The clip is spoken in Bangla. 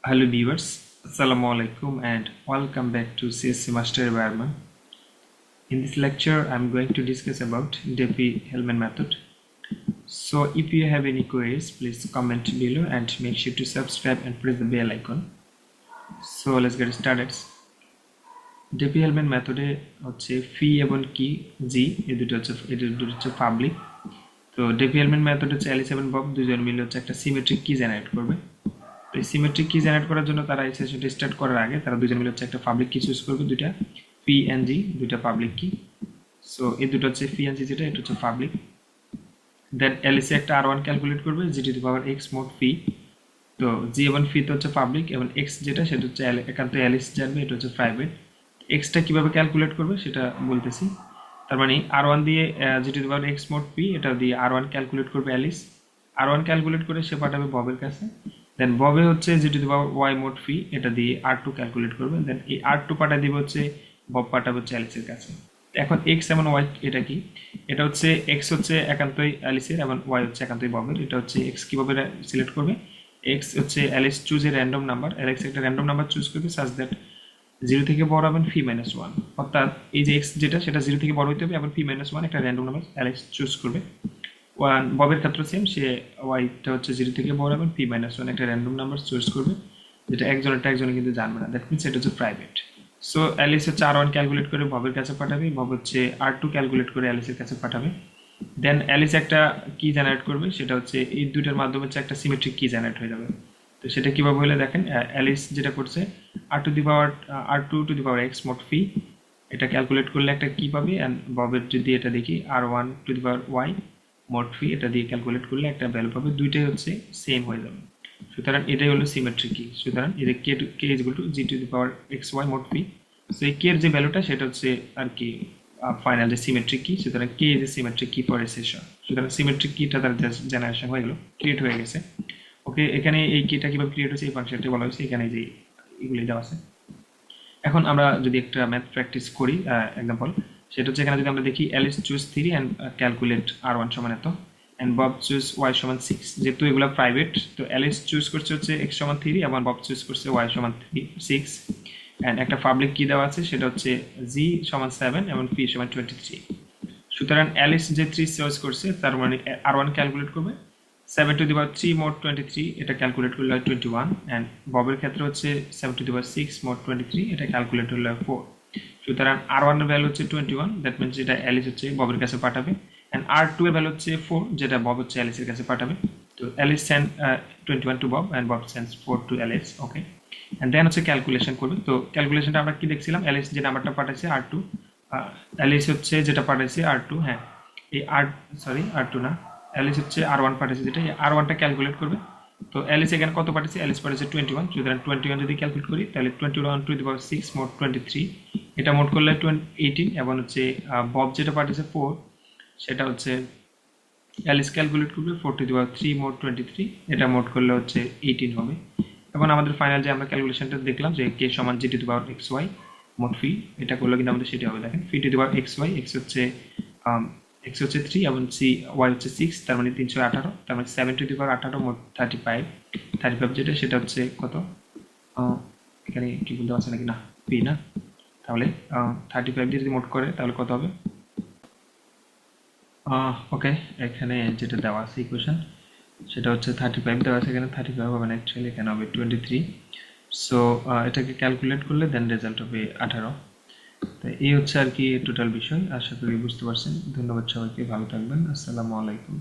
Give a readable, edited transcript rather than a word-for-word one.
Hello viewers, Assalamu Alaikum and welcome back to CSC Master by Arman. In this lecture, I am going to discuss about Diffie-Hellman method. So if you have any queries, please comment below and make sure to subscribe and press the bell icon. So let's get started. Diffie-Hellman method হচ্ছে ফি এবং কি জি এই দুটো হচ্ছে পাবলিক। তো Diffie-Hellman method হচ্ছে অ্যালিস এবং বব দুজন মিলে হচ্ছে একটা সিমেট্রিক কি জেনারেট করবে। তো এই সিমেট্রিক কি জেনারেট করার জন্য তারা এই সেশনটা স্টার্ট করার আগে তারা দুজন মিলে হচ্ছে একটা পাবলিক কি চুজ করবে, দুইটা পি এন্ড জি, দুইটা পাবলিক কি। সো এই দুটো হচ্ছে পি এন্ড জি, যেটা এটা হচ্ছে পাবলিক। দেন এলএসি একটা আর1 ক্যালকুলেট করবে g to the power x mod p. তো জি এবং ফি তো হচ্ছে পাবলিক এবং এক্স যেটা সেটা হচ্ছে একান্ত এলএস জানবে, এটা হচ্ছে প্রাইভেট। এক্সটা কিভাবে ক্যালকুলেট করবে সেটা বলতেছি। তার মানে আর1 দিয়ে g to the power x mod p, এটা দিয়ে আর1 ক্যালকুলেট করবে এলিস। আর1 ক্যালকুলেট করে সে পাঠাবে ববের কাছে। দেন ববে হচ্ছে g to the power y mod p, এটা দিয়ে আর2 ক্যালকুলেট করবে। দেন এই আর2 পাঠিয়ে দিবে হচ্ছে বব পাঠাবে হচ্ছে অ্যালিসের কাছে। এখন এক্স এবং ওয়াই এটা কি, এটা হচ্ছে এক্স হচ্ছে একান্তই অ্যালিসের এবং ওয়াই হচ্ছে একান্তই ববের। এটা হচ্ছে এক্স কিভাবে সিলেক্ট করবে, এক্স হচ্ছে Alice choose a random number, Alice একটা র্যান্ডম নাম্বার চুজ করবে সাজ দ্যাট 0 থেকে বড় হবেন ফি মাইনাস 1, অর্থাৎ এই যে এক্স যেটা সেটা 0 থেকে বড় হইতে হবে এবং ফি মাইনাস 1 একটা র্যান্ডম নাম্বার অ্যালিস চুজ করবে। ববের ক্ষেত্রে সেম, সে ওয়াইটা হচ্ছে 0 থেকে বড় এবং পি মাইনাস 1 একটা র্যান্ডম নাম্বার চুজ করবে, যেটা একজনে কিন্তু জানবে না। দ্যাট মিনস এটা হচ্ছে প্রাইভেট। সো অ্যালিস হচ্ছে আর1 ক্যালকুলেট করে ববের কাছে পাঠাবে, বব হচ্ছে আর2 ক্যালকুলেট করে অ্যালিসের কাছে পাঠাবে। দেন অ্যালিস একটা কি জেনারেট করবে, সেটা হচ্ছে এই দুইটার মাধ্যমে হচ্ছে একটা সিমেট্রিক কি জেনারেট হয়ে যাবে। তো সেটা কিভাবে হলে দেখেন, অ্যালিস যেটা করছে r to the power x mod p, এটা ক্যালকুলেট করলে একটা কি পাবে। অ্যান্ড ববের যদি এটা দেখি আর1 to the power y mod p, এটা দিয়ে ক্যালকুলেট করলে একটা ভ্যালু পাবে, দুইটাই হচ্ছে সেম হয়ে যাবে। সুতরাং এটাই হলো সিমেট্রিক কি। সুতরাং এই যে k is equal to g to the power x y mod p, so এই কে এর যে ভ্যালুটা সেটা হচ্ছে আর কি ফাইনাল যে সিমেট্রিক কি। সুতরাং কে ইজ এ সিমেট্রিক কি ফর এ সেশন। সুতরাং সিমেট্রিক কিটা তার জেনারেশন হয়ে গেল, ক্রিয়েট হয়ে গেছে। ওকে, এখানে এই কিটা কিভাবে ক্রিয়েট হয়েছে এই ফাংশনটি বলা হয়েছে, এখানে যে এগুলি দেওয়া আছে। এখন আমরা যদি একটা ম্যাথ প্র্যাকটিস করি এক্সাম্পল, সেটা হচ্ছে এখানে যদি আমরা দেখি এলিস চুজ 3 অ্যান্ড ক্যালকুলেট আর1 সমান এত অ্যান্ড বব চুজ ওয়াই সমান 6। যেহেতু এগুলো প্রাইভেট, তো এলিস চুজ করছে হচ্ছে এক্স সমান 3 এবং বব চুজ করছে ওয়াই সমান 6 অ্যান্ড একটা পাবলিক কি দেওয়া আছে, সেটা হচ্ছে জি সমান 7 এবং পি সমান 23। সুতরাং এলিস যে 3 চয়েস করছে তার মানে আর1 ক্যালকুলেট করবে 7 টু দি পাওয়ার 3 মোড 23, এটা ক্যালকুলেট করলে হয় 21 অ্যান্ড ববের ক্ষেত্রে হচ্ছে 7 টু দি পাওয়ার 6 মোড 23, এটা ক্যালকুলেট করলে হয় 4। সুতরাং আর1 এর ভ্যালু হচ্ছে 21, দ্যাট মিনস যেটা অ্যালিস হচ্ছে ববের কাছে পাঠাবে, অ্যান্ড আর2 এর ভ্যালু হচ্ছে 4, যেটা বব হচ্ছে অ্যালিসের কাছে পাঠাবে। তো Alice send 21 to Bob and Bob sends 4 to Alice. Okay, and then হচ্ছে ক্যালকুলেশন করবে। তো ক্যালকুলেশনটা আমরা কি দেখছিলাম, অ্যালিস যে নাম্বারটা পাঠাইছে আর2, অ্যালিস হচ্ছে যেটা পাঠাইছে আর2, হ্যাঁ এই আর2 না, অ্যালিস হচ্ছে আর1 পাঠিয়েছে, যেটা আর1টা ক্যালকুলেট করবে। তো অ্যালিস এখানে কত পাঠিয়েছে, অ্যালিস পাঠিয়েছে 21। সুতরাং 21 যদি ক্যালকুলেট করি তাহলে 21 টু দি পাওয়ার 6 মোড 23, এটা মোড করলে 18 এবং হচ্ছে বব যেটা পাঠিয়েছে 4, সেটা হচ্ছে অ্যালিস ক্যালকুলেট করবে 4 টু দি পাওয়ার 3 মোড 23, এটা মোড করলে হচ্ছে 18 হবে। এবং আমাদের ফাইনাল যে আমরা ক্যালকুলেশনটা দেখলাম যে কে সমান g to the power x y mod p, এটা করলে কিন্তু আমাদের সেটা হবে। দেখেন p to the power x y, x হচ্ছে 3 এবং সি ওয়াই হচ্ছে 6, তার মানে 318, তার মানে 7 টু দি পাওয়ার 18 মোট 35 যেটা সেটা হচ্ছে কত, এখানে কি বলতে পারছে নাকি না পি না, তাহলে 35 দিয়ে যদি মোট করে তাহলে কত হবে। ওকে, এখানে যেটা দেওয়া আছে ইকুয়েশন সেটা হচ্ছে 35 দেওয়া আছে, এখানে 35 হবে না, অ্যাকচুয়ালি এখানে হবে 23। সো এটাকে ক্যালকুলেট করলে দেন রেজাল্ট হবে 18। তো এই হচ্ছে আর কি টোটাল বিষয়। আশা করি বুঝতে পারছেন। ধন্যবাদ সবাইকে, ভালো থাকবেন। আসসালামু আলাইকুম।